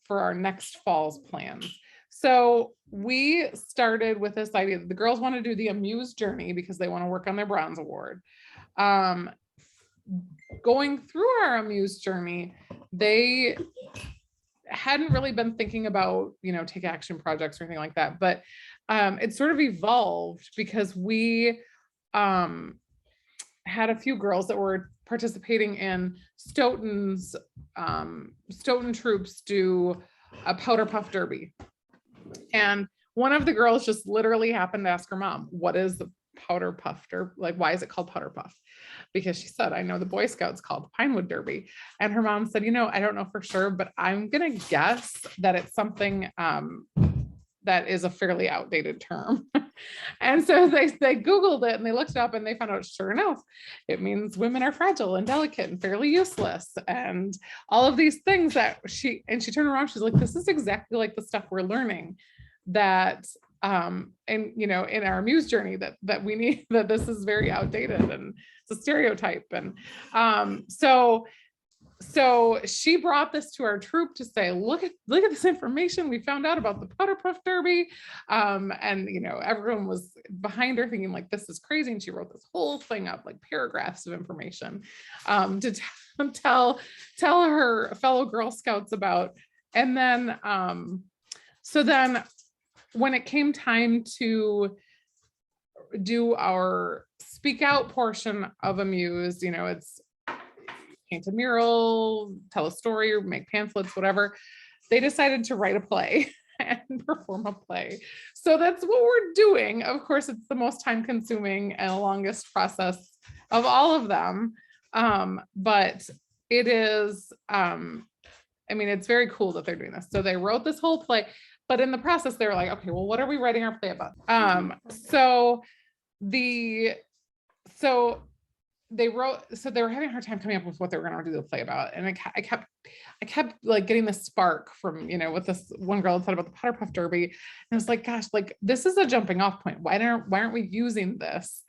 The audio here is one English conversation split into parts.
for our next fall's plans. So we started with this idea that the girls want to do the aMUSE journey because they want to work on their bronze award. Going through our aMUSE journey, they hadn't really been thinking about, take action projects or anything like that, but it sort of evolved because we had a few girls that were participating in Stoughton troops do a powder puff derby. And one of the girls just literally happened to ask her mom, what is the powder puff derby? Like, why is it called powder puff? Because she said, I know the Boy Scouts called the Pinewood Derby. And her mom said, I don't know for sure, but I'm going to guess that it's something that is a fairly outdated term. And so they Googled it and they looked it up and they found out, sure enough, it means women are fragile and delicate and fairly useless. And all of these things that she turned around, she's like, this is exactly like the stuff we're learning that, and in our aMUSE journey that we need, that this is very outdated and it's a stereotype. And so she brought this to our troop to say, look at this information we found out about the powder puff derby. And everyone was behind her thinking like, this is crazy. And she wrote this whole thing up, like paragraphs of information to tell her fellow Girl Scouts about. And then, so then when it came time to do our speak out portion of aMUSE, it's paint a mural, tell a story, or make pamphlets, whatever. They decided to write a play and perform a play. So that's what we're doing. Of course, it's the most time consuming and longest process of all of them. But it is, it's very cool that they're doing this. So they wrote this whole play, but in the process, they were like, okay, well, what are we writing our play about? So they were having a hard time coming up with what they were going to do the play about. And I kept like getting this spark from, what this one girl had said about the powder puff derby. And I was like, gosh, like this is a jumping off point. Why aren't we using this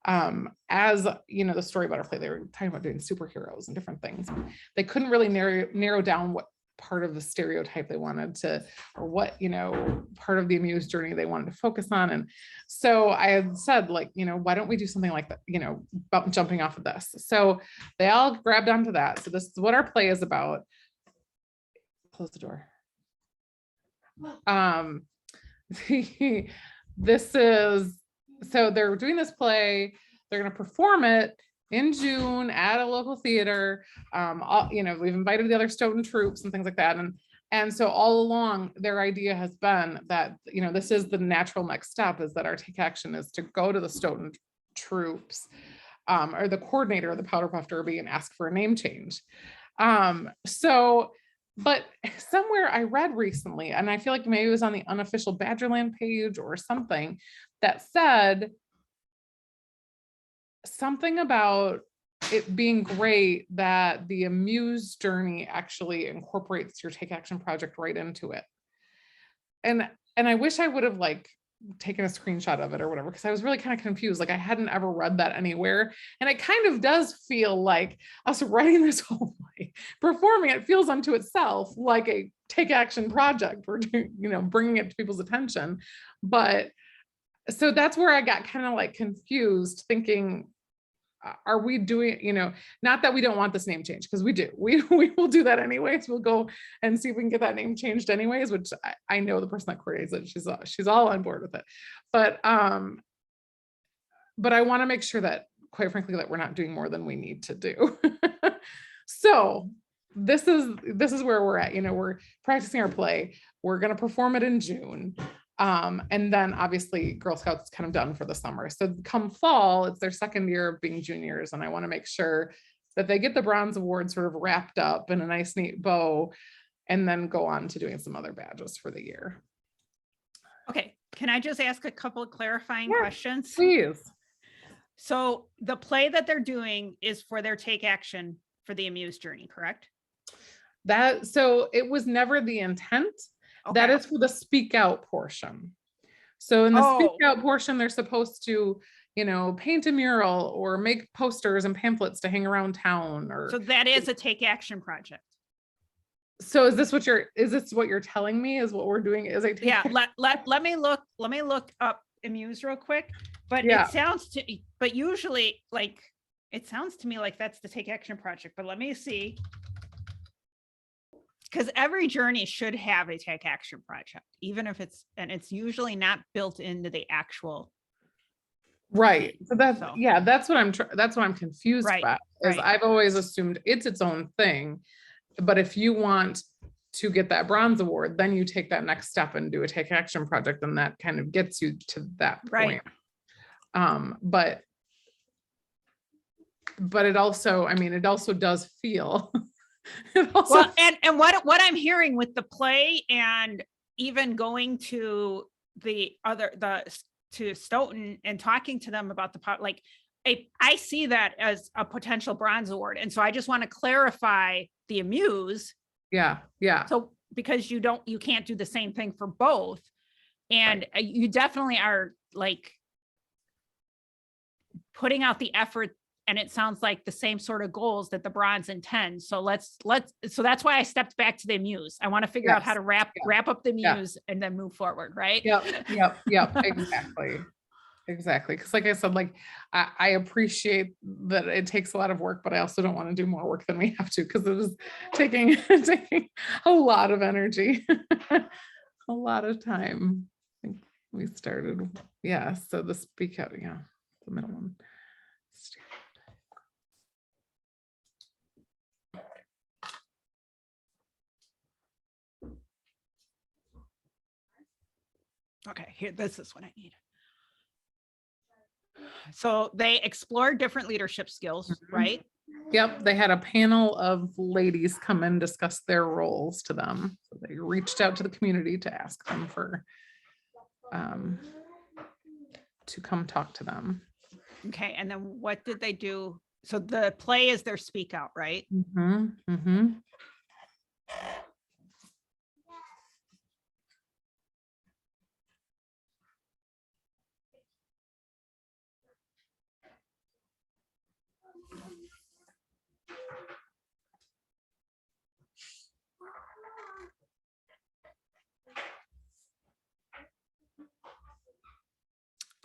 as, the story about our play? They were talking about doing superheroes and different things. They couldn't really narrow down what part of the stereotype they wanted to, or what, part of the aMUSE journey they wanted to focus on. And so I had said, like, why don't we do something like that, about jumping off of this. So they all grabbed onto that. So this is what our play is about. Close the door. So they're doing this play. They're going to perform it in June at a local theater. We've invited the other Stoughton troops and things like that. And so all along their idea has been that, this is the natural next step, is that our take action is to go to the Stoughton troops or the coordinator of the powder puff derby and ask for a name change. But somewhere I read recently, and I feel like maybe it was on the unofficial Badgerland page or something, that said something about it being great that the aMUSE journey actually incorporates your take action project right into it. And I wish I would have like taken a screenshot of it or whatever, because I was really kind of confused. Like I hadn't ever read that anywhere. And it kind of does feel like us writing this whole play, performing it feels unto itself like a take action project. We're doing, bringing it to people's attention. But so that's where I got kind of like confused, thinking, are we doing, not that we don't want this name change, because we do, we will do that anyways. We'll go and see if we can get that name changed anyways, which I know the person that coordinates it, she's all on board with it. But I want to make sure that, quite frankly, that we're not doing more than we need to do. So this is where we're at. We're practicing our play. We're going to perform it in June. And then obviously Girl Scouts is kind of done for the summer. So come fall, it's their second year of being juniors. And I want to make sure that they get the bronze award sort of wrapped up in a nice, neat bow, and then go on to doing some other badges for the year. Okay. Can I just ask a couple of clarifying questions? Please. So the play that they're doing is for their take action for the aMUSE journey, correct? So it was never the intent. Okay. That is for the speak out portion. So in the speak out portion, they're supposed to, paint a mural or make posters and pamphlets to hang around town. So that is a take action project. So is this what you're telling me is what we're doing? Is I take Yeah, let me look up aMUSE real quick. But Yeah. it sounds to, but usually like, it sounds to me like that's the Take Action project, but let me see. Because every journey should have a Take Action project, even if it's, and it's usually not built into the actual. Right. So that's, So. yeah, that's what I'm confused Right, about, is right. I've always assumed it's its own thing. But if you want to get that bronze award, then you take that next step and do a Take Action project, and that kind of gets you to that Right. point. But it also, I mean, it also does feel Well, and what I'm hearing with the play, and even going to to Stoughton and talking to them about like, I see that as a potential bronze award. And so I just want to clarify the aMUSE. Yeah. So because you can't do the same thing for both. And you definitely are like putting out the effort, and it sounds like the same sort of goals that the bronze intends. So so that's why I stepped back to the aMUSE. I want to figure out how to wrap up the aMUSE and then move forward. Right. Yep. Exactly. Cause like I said, like I appreciate that it takes a lot of work, but I also don't want to do more work than we have to, because it is taking a lot of energy, a lot of time. I think we started. Yeah. So the speak out, yeah, the middle one. Okay, here, this is what I need. So they explore different leadership skills, right? Yep, they had a panel of ladies come and discuss their roles to them. So they reached out to the community to ask them for to come talk to them. Okay, and then what did they do? So the play is their speak out, right?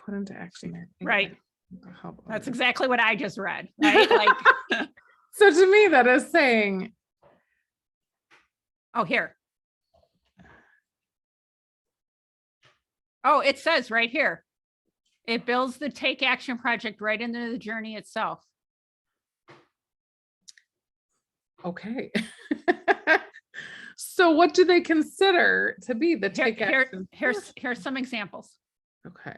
Put into action. Right. That's exactly what I just read, right? Like, so to me, that is saying, oh, here. Oh, it says right here. It builds the Take Action project right into the journey itself. Okay. So what do they consider to be the Take Action? Here's some examples. Okay.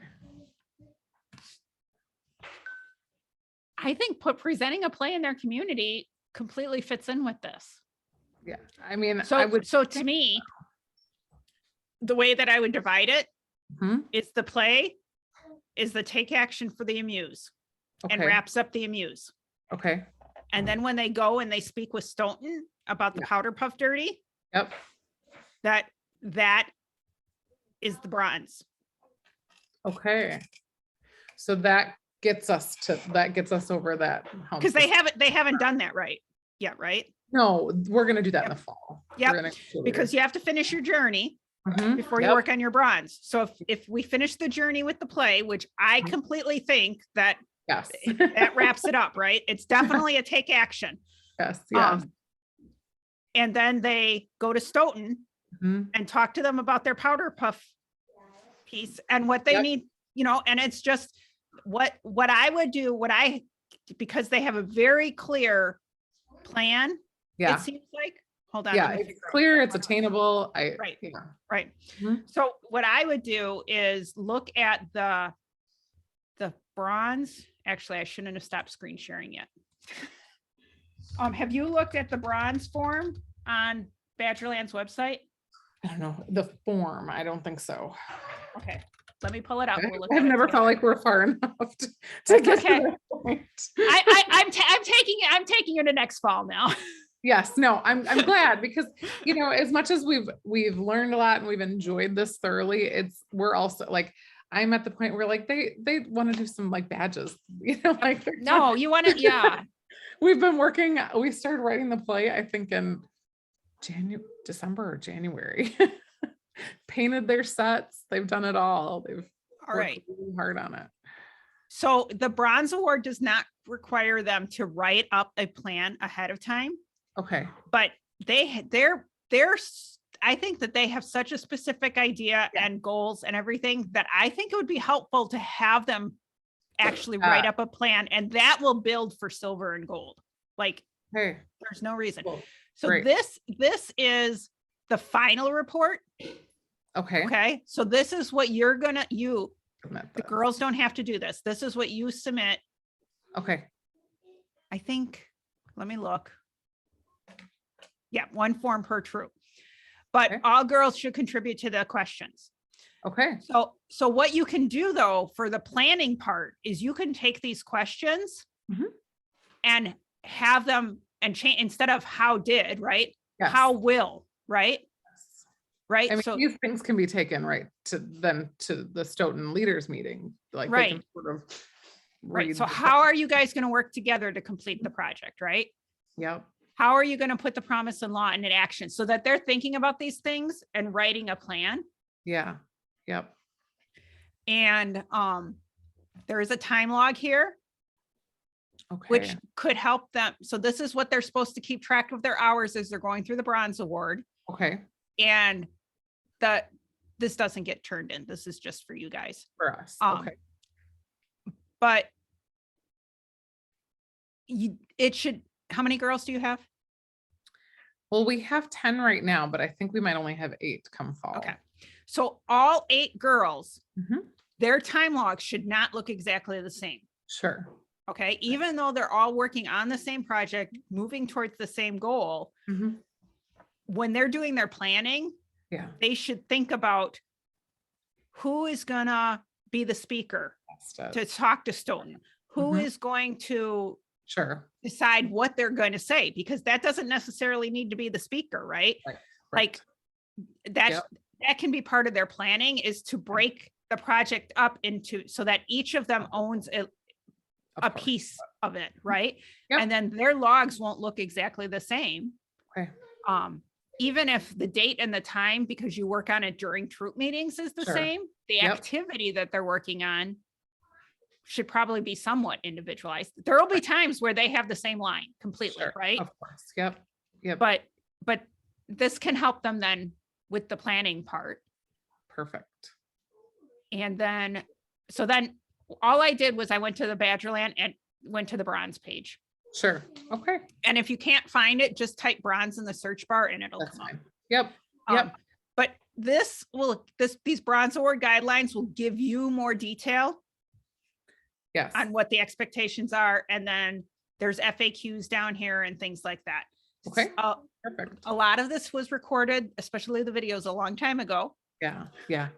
I think presenting a play in their community completely fits in with this. Yeah, I mean, so to me, the way that I would divide it is the play is the Take Action for the aMUSE, and wraps up the aMUSE. Okay. And then when they go and they speak with Stoughton about the Powder Puff Dirty, that is the bronze. Okay. So that gets us over that, because they haven't done that right yet, right? No, we're gonna do that in the fall. Yep. Because you have to finish your journey before you work on your bronze. So if we finish the journey with the play, which I completely think that that wraps it up, right? It's definitely a Take Action. Yes. And then they go to Stoughton and talk to them about their Powder Puff piece and what they need, and it's just what I would do, because they have a very clear plan. It seems like, hold on. Yeah, it's clear, it's attainable. Right. So what I would do is look at the bronze. Actually, I shouldn't have stopped screen sharing yet. Have you looked at the bronze form on Badgerland's website? I don't know the form. I don't think so. Okay, let me pull it up. I've never felt like we're far enough to get to that point. I'm taking you to next fall now. Yes, no, I'm glad, because as much as we've learned a lot and we've enjoyed this thoroughly, we're also like, I'm at the point where like they want to do some like badges, like no, you want to, we started writing the play, I think in December or January. Painted their sets. They've done it all. They've All worked right. really hard on it. So the Bronze Award does not require them to write up a plan ahead of time, Okay. but they're I think that they have such a specific idea and goals and everything that I think it would be helpful to have them actually write up a plan, and that will build for silver and gold. Like, Hey, there's no reason. cool. So Great. this is the final report. Okay. Okay. So this is what you're gonna, Submit the this. girls don't have to do this. This is what you submit. Okay. I think, let me look. Yeah, one form per troop. But Okay. all girls should contribute to the questions. Okay. So what you can do though, for the planning part, is you can take these questions and have them and change, instead of how did, right? Yes. How will, right? Yes. Right. I mean, So these things can be taken right to the Stoughton leaders meeting. Like, Right. they can sort of right. read So the- how are you guys going to work together to complete the project, right? Yep. How are you going to put the promise and law into action so that they're thinking about these things and writing a plan? Yeah. Yep. And there is a time log here, Okay. which could help them. So this is what they're supposed to keep track of their hours as they're going through the Bronze Award. Okay. And this doesn't get turned in. This is just for you guys. For us. Um, Okay. But it should, how many girls do you have? Well, we have 10 right now, but I think we might only have 8 come fall. Okay. So all 8 girls, Mhm. their time logs should not look exactly the same. Sure. Okay. Even though they're all working on the same project, moving towards the same goal, Mhm. when they're doing their planning, Yeah. they should think about who is gonna be the speaker That's to it. talk to Stoughton, who Mhm. is going to Sure. decide what they're going to say, because that doesn't necessarily need to be the speaker, right? Right. Like that's, Yep. that can be part of their planning, is to break the project up into, so that each of them owns Of a course. piece of it, right? Yep. And then their logs won't look exactly the same. Okay. Even if the date and the time, because you work on it during troop meetings, is the Sure. same, the Yep. activity that they're working on should probably be somewhat individualized. There will be times where they have the same line completely, Sure. right? Of course. Yep. Yep. But this can help them then with the planning part. Perfect. And then, so then all I did was I went to the Badgerland and went to the bronze page. Sure. Okay. And if you can't find it, just type bronze in the search bar and it'll That's come up. fine. Yep. Yep. But these Bronze Award guidelines will give you more detail Yes. on what the expectations are. And then there's FAQs down here and things like that. Okay. Perfect. A lot of this was recorded, especially the videos, a long time ago. Yeah. Yeah.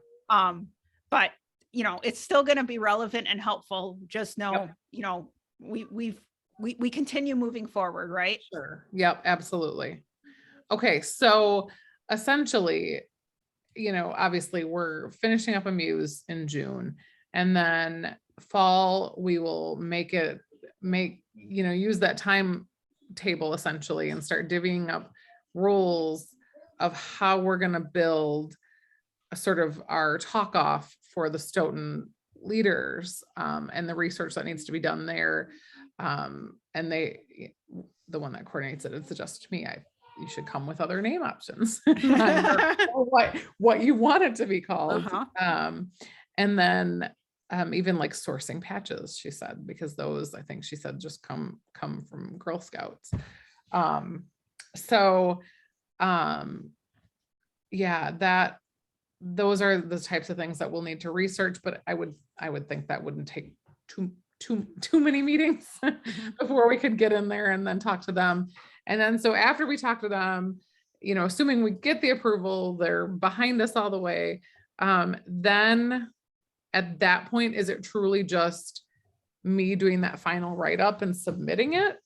But it's still going to be relevant and helpful. Just know, Yep. we continue moving forward, right? Sure. Yep. Absolutely. Okay. So essentially, obviously we're finishing up aMUSE in June, and then fall, we will use that timetable essentially and start divvying up rules of how we're going to build a sort of our talk off for the Stoughton leaders, and the research that needs to be done there. And the one that coordinates it, it's just me. You should come with other name options. what you want it to be called. And then even like sourcing patches, she said, because those, I think she said, just come from Girl Scouts. Yeah, those are the types of things that we'll need to research, but I would think that wouldn't take too many meetings before we could get in there and then talk to them. And then, so after we talk to them, assuming we get the approval, they're behind us all the way. Then at that point, is it truly just me doing that final write-up and submitting it?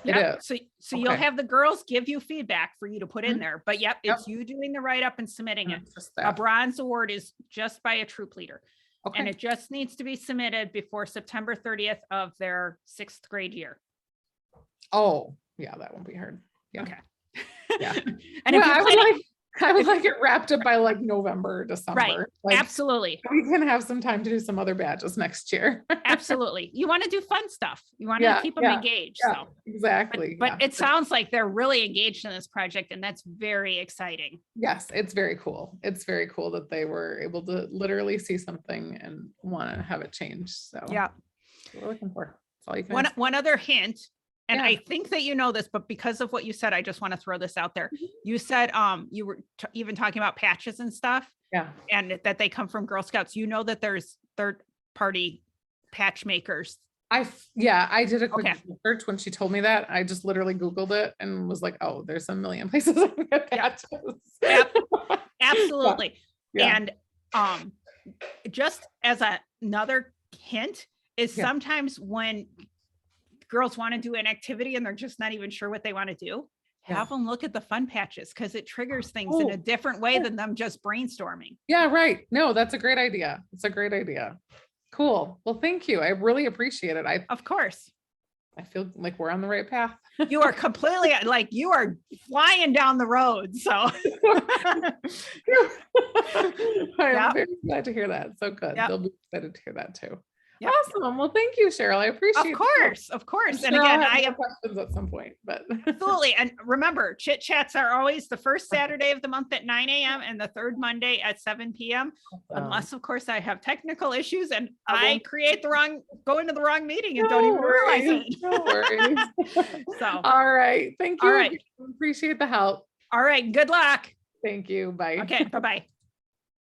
It is. So you'll Okay. have the girls give you feedback for you to put in Mhm. there, but Yep. it's you doing the write-up and submitting it. It's just A that. bronze award is just by a troop leader. And Okay. it just needs to be submitted before September 30th of their 6th grade year. Oh, yeah, that won't be hard. Yeah. Okay. Yeah. And Yeah, if you're planning, I would like it wrapped up by like November, December. right, Like, absolutely. we can have some time to do some other badges next year. Absolutely. You want to do fun stuff. You want to keep them engaged. Yeah, So exactly. but it sounds like they're really engaged in this project, and that's very exciting. Yes, it's very cool. It's very cool that they were able to literally see something and want to have it changed. So Yeah. that's what we're looking for. That's all you can. One other hint, and Yeah. I think that you know this, but because of what you said, I just want to throw this out there. You said you were even talking about patches and stuff. Yeah. And that they come from Girl Scouts. You know that there's third party patch makers. I did a quick search when she told me that. I just literally Googled it and was like, oh, there's a million places I can get patches. Yep. Absolutely. Yeah. And just as another hint is sometimes when girls want to do an activity and they're just not even sure what they want to do, have them look at the fun patches, because it triggers things in a different way than them just brainstorming. Yeah, right. No, that's a great idea. It's a great idea. Cool. Well, thank you. I really appreciate it. Of course. I feel like we're on the right path. You are completely like, you are flying down the road. So I'm very glad to hear that. So good. They'll be excited to hear that too. Yep. Awesome. Well, thank you, Cheryl. I appreciate it. Of course. Sure, and again, I have questions at some point, but absolutely. And remember, Chit Chats are always the first Saturday of the month at 9 a.m. and the third Monday at 7 p.m. Unless, of course, I have technical issues and I go into the wrong meeting and don't even realize it. No worries. So, all right. Thank you. All right. Appreciate the help. All right. Good luck. Thank you. Bye. Okay. Bye-bye.